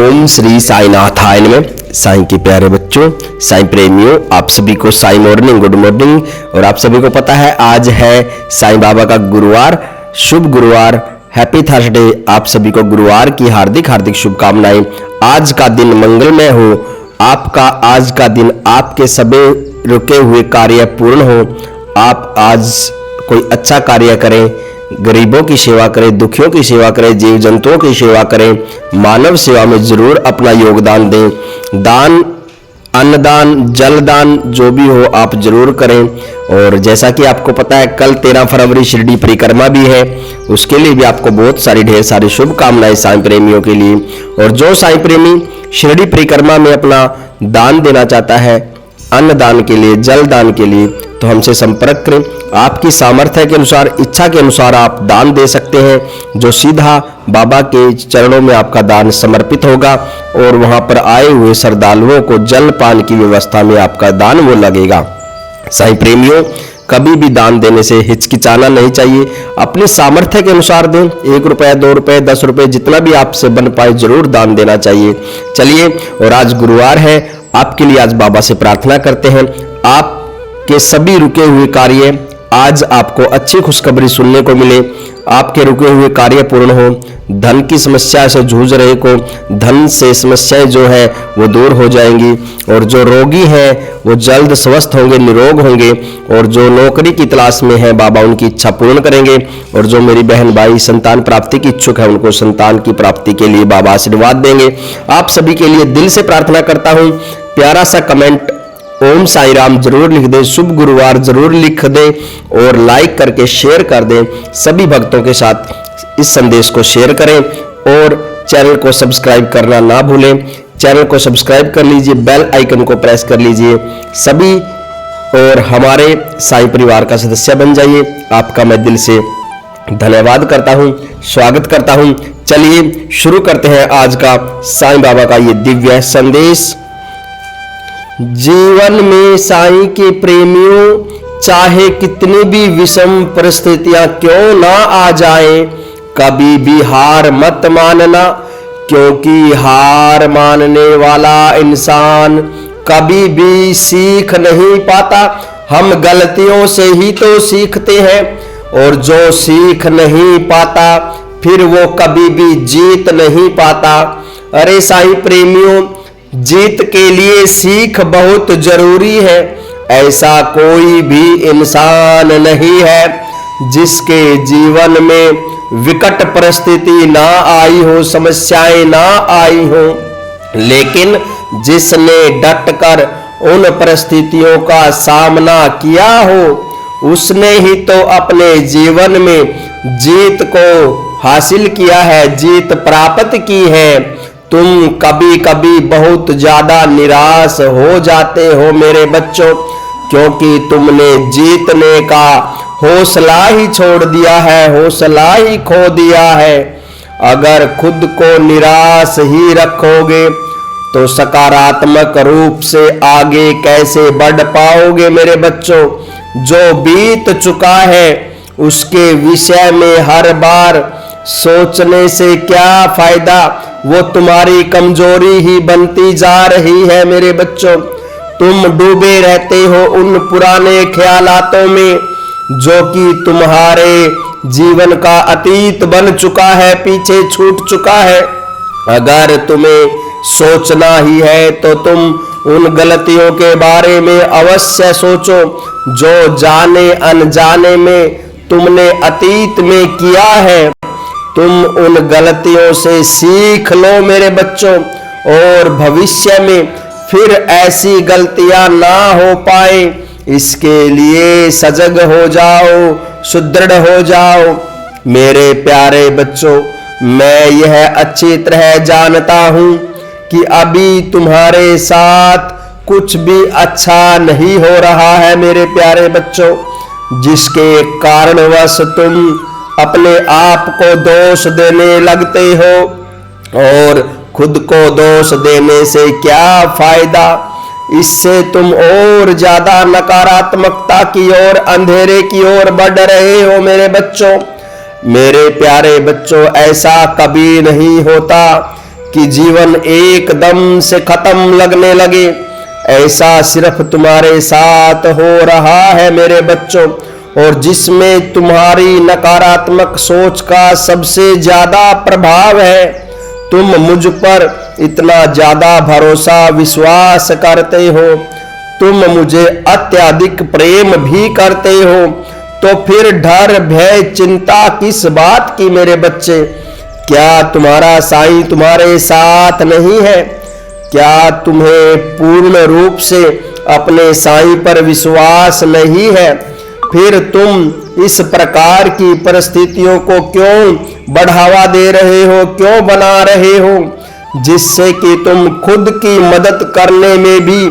ओम श्री साईनाथाय नमः। साईं के प्यारे बच्चों, साईं प्रेमियों, आप सभी को साई मॉर्निंग, गुड मॉर्निंग। और आप सभी को पता है आज है साईं बाबा का गुरुवार, शुभ गुरुवार, हैप्पी थर्सडे। आप सभी को गुरुवार की हार्दिक हार्दिक शुभकामनाएं। आज का दिन मंगलमय हो, आपका आज का दिन आपके सभी रुके हुए कार्य पूर्ण हो। आप आज कोई अच्छा कार्य करें, गरीबों की सेवा करें, दुखियों की सेवा करें, जीव जंतुओं की सेवा करें, मानव सेवा में जरूर अपना योगदान दें। दान, अन्नदान, जलदान जो भी हो आप जरूर करें। और जैसा कि आपको पता है कल 13 फरवरी शिरडी परिक्रमा भी है, उसके लिए भी आपको बहुत सारी ढेर सारी शुभकामनाएं साईं प्रेमियों के लिए। और जो साईं प्रेमी शिरडी परिक्रमा में अपना दान देना चाहता है, अन्नदान के लिए, जलदान के लिए, तो हमसे संपर्क करें। आपकी सामर्थ्य के अनुसार, इच्छा के अनुसार आप दान दे सकते हैं, जो सीधा बाबा के चरणों में आपका दान समर्पित होगा और वहां पर आए हुए श्रद्धालुओं को जल पान की व्यवस्था में आपका दान वो लगेगा। साईं प्रेमियों, कभी भी दान देने से हिचकिचाना नहीं चाहिए। अपने सामर्थ्य के अनुसार दें, 1 रुपया, 2 रुपये, 10 रुपये, जितना भी आपसे बन पाए जरूर दान देना चाहिए। चलिए, और आज गुरुवार है, आपके लिए आज बाबा से प्रार्थना करते हैं आपके सभी रुके हुए कार्य आज आपको अच्छी खुशखबरी सुनने को मिले, आपके रुके हुए कार्य पूर्ण हो। धन की समस्या से जूझ रहे को धन से समस्याएं जो है वो दूर हो जाएंगी। और जो रोगी हैं वो जल्द स्वस्थ होंगे, निरोग होंगे। और जो नौकरी की तलाश में है बाबा उनकी इच्छा पूर्ण करेंगे। और जो मेरी बहन भाई संतान प्राप्ति की इच्छुक है उनको संतान की प्राप्ति के लिए बाबा आशीर्वाद देंगे। आप सभी के लिए दिल से प्रार्थना करता हूँ। प्यारा सा कमेंट ओम साई राम जरूर लिख दें, शुभ गुरुवार जरूर लिख दें और लाइक करके शेयर कर दें। सभी भक्तों के साथ इस संदेश को शेयर करें और चैनल को सब्सक्राइब करना ना भूलें। चैनल को सब्सक्राइब कर लीजिए, बेल आइकन को प्रेस कर लीजिए सभी, और हमारे साई परिवार का सदस्य बन जाइए। आपका मैं दिल से धन्यवाद करता हूं, स्वागत करता हूं। चलिए शुरू करते हैं आज का साईं बाबा का ये दिव्य संदेश। जीवन में साईं के प्रेमियों, चाहे कितनी भी विषम परिस्थितियां क्यों ना आ जाएं, कभी भी हार मत मानना, क्योंकि हार मानने वाला इंसान कभी भी सीख नहीं पाता। हम गलतियों से ही तो सीखते हैं, और जो सीख नहीं पाता फिर वो कभी भी जीत नहीं पाता। अरे साईं प्रेमियों, जीत के लिए सीख बहुत जरूरी है। ऐसा कोई भी इंसान नहीं है जिसके जीवन में विकट परिस्थिति ना आई हो, समस्याएं ना आई हो, लेकिन जिसने डटकर उन परिस्थितियों का सामना किया हो, उसने ही तो अपने जीवन में जीत को हासिल किया है, जीत प्राप्त की है। तुम कभी कभी बहुत ज्यादा निराश हो जाते हो मेरे बच्चों, क्योंकि तुमने जीतने का हौसला ही छोड़ दिया है, हौसला ही खो दिया है। अगर खुद को निराश ही रखोगे तो सकारात्मक रूप से आगे कैसे बढ़ पाओगे मेरे बच्चों। जो बीत चुका है उसके विषय में हर बार सोचने से क्या फायदा, वो तुम्हारी कमजोरी ही बनती जा रही है मेरे बच्चों। तुम डूबे रहते हो उन पुराने ख्यालातों में जो कि तुम्हारे जीवन का अतीत बन चुका है, पीछे छूट चुका है। अगर तुम्हें सोचना ही है तो तुम उन गलतियों के बारे में अवश्य सोचो जो जाने अनजाने में तुमने अतीत में किया है। तुम उन गलतियों से सीख लो मेरे बच्चों, और भविष्य में फिर ऐसी गलतियां ना हो पाए, इसके लिए सजग हो जाओ, सुदृढ़ हो जाओ मेरे प्यारे बच्चों। मैं यह अच्छी तरह जानता हूं कि अभी तुम्हारे साथ कुछ भी अच्छा नहीं हो रहा है मेरे प्यारे बच्चों, जिसके कारणवश तुम अपने आप को दोष देने लगते हो। और खुद को दोष देने से क्या फायदा, इससे तुम और ज्यादा नकारात्मकता की ओर, अंधेरे की ओर बढ़ रहे हो मेरे बच्चों। मेरे प्यारे बच्चों, ऐसा कभी नहीं होता कि जीवन एकदम से खत्म लगने लगे। ऐसा सिर्फ तुम्हारे साथ हो रहा है मेरे बच्चों, और जिसमें तुम्हारी नकारात्मक सोच का सबसे ज्यादा प्रभाव है। तुम मुझ पर इतना ज्यादा भरोसा विश्वास करते हो, तुम मुझे अत्यधिक प्रेम भी करते हो, तो फिर डर भय चिंता किस बात की मेरे बच्चे? क्या तुम्हारा साईं तुम्हारे साथ नहीं है? क्या तुम्हें पूर्ण रूप से अपने साईं पर विश्वास नहीं है? फिर तुम इस प्रकार की परिस्थितियों को क्यों बढ़ावा दे रहे हो, क्यों बना रहे हो, जिससे कि तुम खुद की मदद करने में भी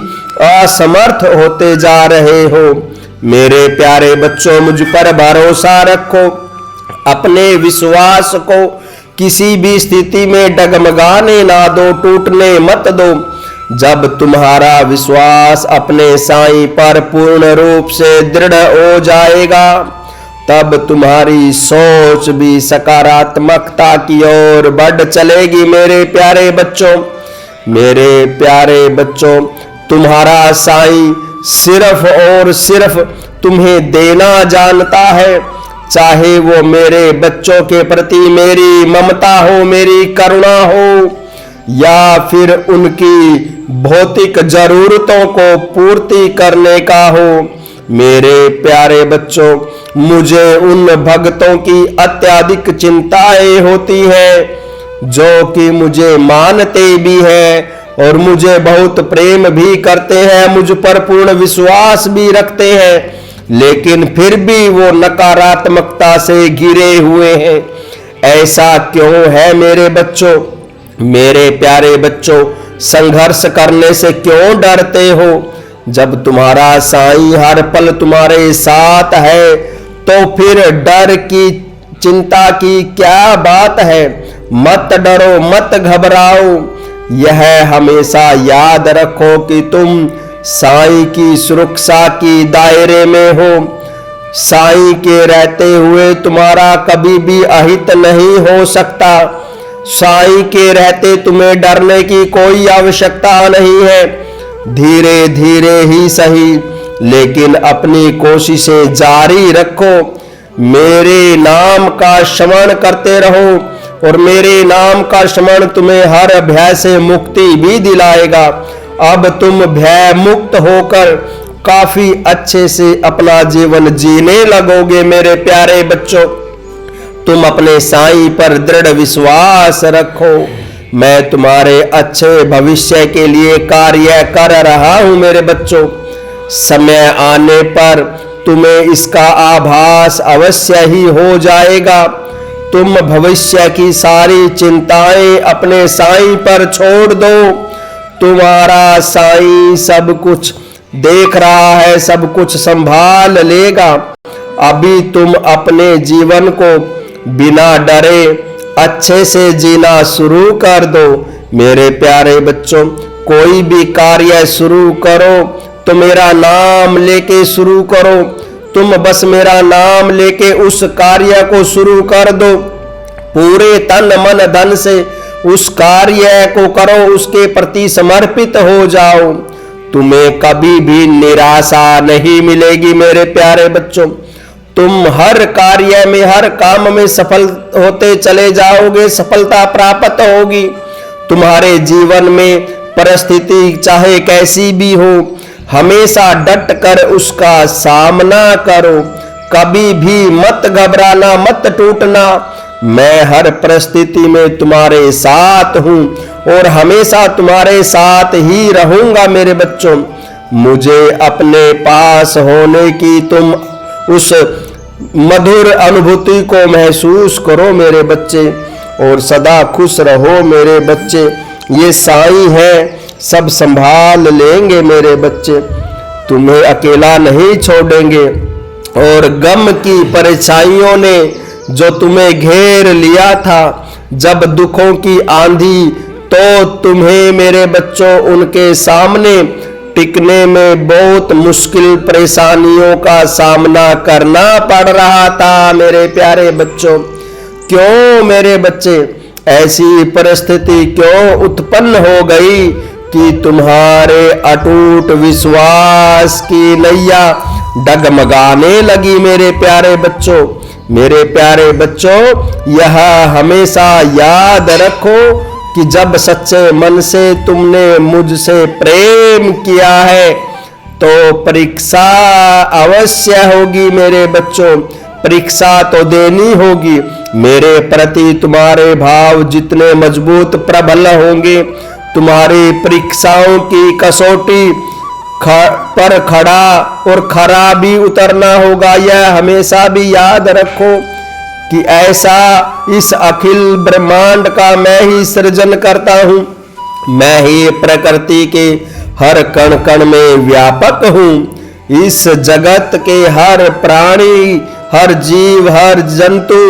असमर्थ होते जा रहे हो। मेरे प्यारे बच्चों, मुझ पर भरोसा रखो, अपने विश्वास को किसी भी स्थिति में डगमगाने ना दो, टूटने मत दो। जब तुम्हारा विश्वास अपने साईं पर पूर्ण रूप से दृढ़ हो जाएगा, तब तुम्हारी सोच भी सकारात्मकता की ओर बढ़ चलेगी। मेरे प्यारे बच्चों, मेरे प्यारे बच्चों, तुम्हारा साईं सिर्फ और सिर्फ तुम्हें देना जानता है। चाहे वो मेरे बच्चों के प्रति मेरी ममता हो, मेरी करुणा हो, या फिर उनकी भौतिक जरूरतों को पूर्ति करने का हो। मेरे प्यारे बच्चों, मुझे उन भक्तों की अत्यधिक चिंताएं होती हैं जो कि मुझे मानते भी हैं और मुझे बहुत प्रेम भी करते हैं, मुझ पर पूर्ण विश्वास भी रखते हैं, लेकिन फिर भी वो नकारात्मकता से घिरे हुए हैं। ऐसा क्यों है मेरे बच्चों? मेरे प्यारे बच्चों, संघर्ष करने से क्यों डरते हो? जब तुम्हारा साईं हर पल तुम्हारे साथ है, तो फिर डर की चिंता की क्या बात है? मत डरो, मत घबराओ। यह हमेशा याद रखो कि तुम साईं की सुरक्षा की दायरे में हो। साईं के रहते हुए तुम्हारा कभी भी अहित नहीं हो सकता। साईं के रहते तुम्हें डरने की कोई आवश्यकता नहीं है। धीरे धीरे ही सही, लेकिन अपनी कोशिशें जारी रखो। मेरे नाम का स्मरण करते रहो, और मेरे नाम का स्मरण तुम्हें हर भय से मुक्ति भी दिलाएगा। अब तुम भय मुक्त होकर काफी अच्छे से अपना जीवन जीने लगोगे। मेरे प्यारे बच्चों, तुम अपने साईं पर दृढ़ विश्वास रखो। मैं तुम्हारे अच्छे भविष्य के लिए कार्य कर रहा हूं मेरे बच्चों। समय आने पर तुम्हें इसका आभास अवश्य ही हो जाएगा। तुम भविष्य की सारी चिंताएं अपने साईं पर छोड़ दो। तुम्हारा साईं सब कुछ देख रहा है, सब कुछ संभाल लेगा। अभी तुम अपने जीवन को बिना डरे अच्छे से जीना शुरू कर दो। मेरे प्यारे बच्चों, कोई भी कार्य शुरू करो तो मेरा नाम लेके शुरू करो। तुम बस मेरा नाम लेके उस कार्य को शुरू कर दो। पूरे तन मन धन से उस कार्य को करो, उसके प्रति समर्पित हो जाओ। तुम्हें कभी भी निराशा नहीं मिलेगी मेरे प्यारे बच्चों। तुम हर कार्य में, हर काम में सफल होते चले जाओगे, सफलता प्राप्त होगी। तुम्हारे जीवन में परिस्थिति चाहे कैसी भी हो, हमेशा डट कर उसका सामना करो। कभी भी मत घबराना, मत टूटना। मैं हर परिस्थिति में तुम्हारे साथ हूं और हमेशा तुम्हारे साथ ही रहूंगा मेरे बच्चों। मुझे अपने पास होने की तुम उस मधुर अनुभूति को महसूस करो मेरे बच्चे, और सदा खुश रहो मेरे बच्चे। ये साईं है, सब संभाल लेंगे मेरे बच्चे, तुम्हें अकेला नहीं छोड़ेंगे। और गम की परछाइयों ने जो तुम्हें घेर लिया था, जब दुखों की आंधी, तो तुम्हें मेरे बच्चों उनके सामने टिकने में बहुत मुश्किल परेशानियों का सामना करना पड़ रहा था मेरे प्यारे बच्चों। क्यों मेरे बच्चे? ऐसी परिस्थिति क्यों उत्पन्न हो गई कि तुम्हारे अटूट विश्वास की नैया डगमगाने लगी। मेरे प्यारे बच्चों, मेरे प्यारे बच्चों, यह हमेशा याद रखो कि जब सच्चे मन से तुमने मुझसे प्रेम किया है तो परीक्षा अवश्य होगी। मेरे बच्चों, परीक्षा तो देनी होगी। मेरे प्रति तुम्हारे भाव जितने मजबूत प्रबल होंगे, तुम्हारी परीक्षाओं की कसौटी पर खड़ा और खरा भी उतरना होगा। यह हमेशा भी याद रखो कि ऐसा इस अखिल ब्रह्मांड का मैं ही सृजन करता हूँ। मैं ही प्रकृति के हर कण कण में व्यापक हूँ। इस जगत के हर प्राणी, हर जीव, हर जंतु,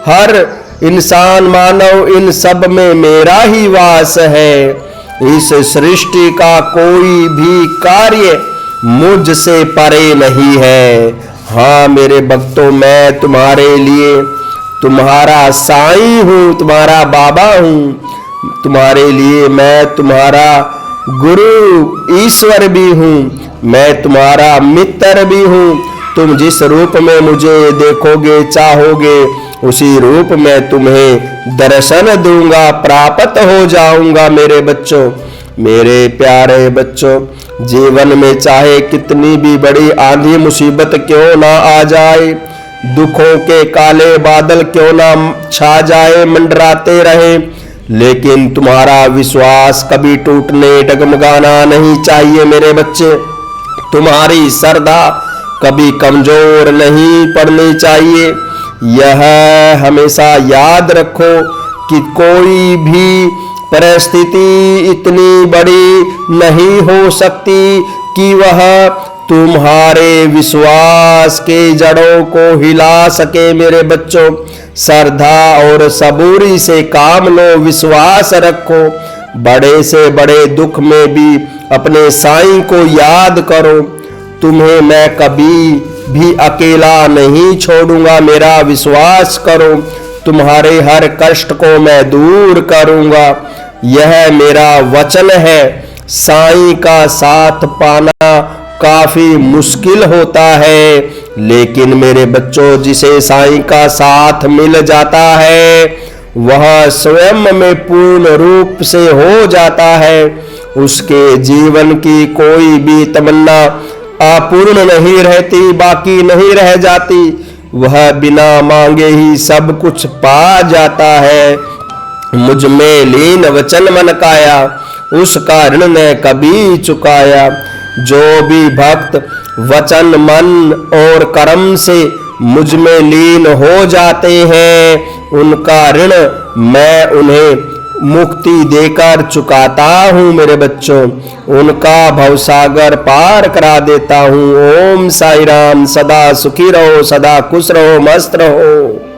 हर इंसान, मानव, इन सब में मेरा ही वास है। इस सृष्टि का कोई भी कार्य मुझसे परे नहीं है। हाँ मेरे भक्तों, मैं तुम्हारे लिए तुम्हारा साईं हूँ, तुम्हारा बाबा हूँ। तुम्हारे लिए मैं तुम्हारा गुरु ईश्वर भी हूँ। मैं तुम्हारा मित्र भी हूँ। तुम जिस रूप में मुझे देखोगे, चाहोगे, उसी रूप में तुम्हें दर्शन दूंगा, प्राप्त हो जाऊंगा। मेरे बच्चों, मेरे प्यारे बच्चों, जीवन में चाहे कितनी भी बड़ी आंधी मुसीबत क्यों ना आ जाए, दुखों के काले बादल क्यों ना छा जाए, मंडराते रहे, लेकिन तुम्हारा विश्वास कभी टूटने, डगमगाना नहीं चाहिए। मेरे बच्चे, तुम्हारी श्रद्धा कभी कमजोर नहीं पड़नी चाहिए। यह हमेशा याद रखो कि कोई भी परिस्थिति इतनी बड़ी नहीं हो सकती कि वह तुम्हारे विश्वास के जड़ों को हिला सके। मेरे बच्चों, श्रद्धा और सबूरी से काम लो, विश्वास रखो। बड़े से बड़े दुख में भी अपने साईं को याद करो। तुम्हें मैं कभी भी अकेला नहीं छोड़ूंगा। मेरा विश्वास करो, तुम्हारे हर कष्ट को मैं दूर करूंगा। यह मेरा वचन है। साईं का साथ पाना काफी मुश्किल होता है, लेकिन मेरे बच्चों, जिसे साईं का साथ मिल जाता है वह स्वयं में पूर्ण रूप से हो जाता है। उसके जीवन की कोई भी तमन्ना अपूर्ण नहीं रहती, बाकी नहीं रह जाती। वह बिना मांगे ही सब कुछ पा जाता है। मुझ में लीन वचन मन काया, उसका ऋण न कभी चुकाया। जो भी भक्त वचन, मन और कर्म से मुझ में लीन हो जाते हैं, उनका ऋण मैं उन्हें मुक्ति देकर चुकाता हूँ। मेरे बच्चों, उनका भवसागर पार करा देता हूँ। ओम साई राम। सदा सुखी रहो, सदा खुश रहो, मस्त रहो।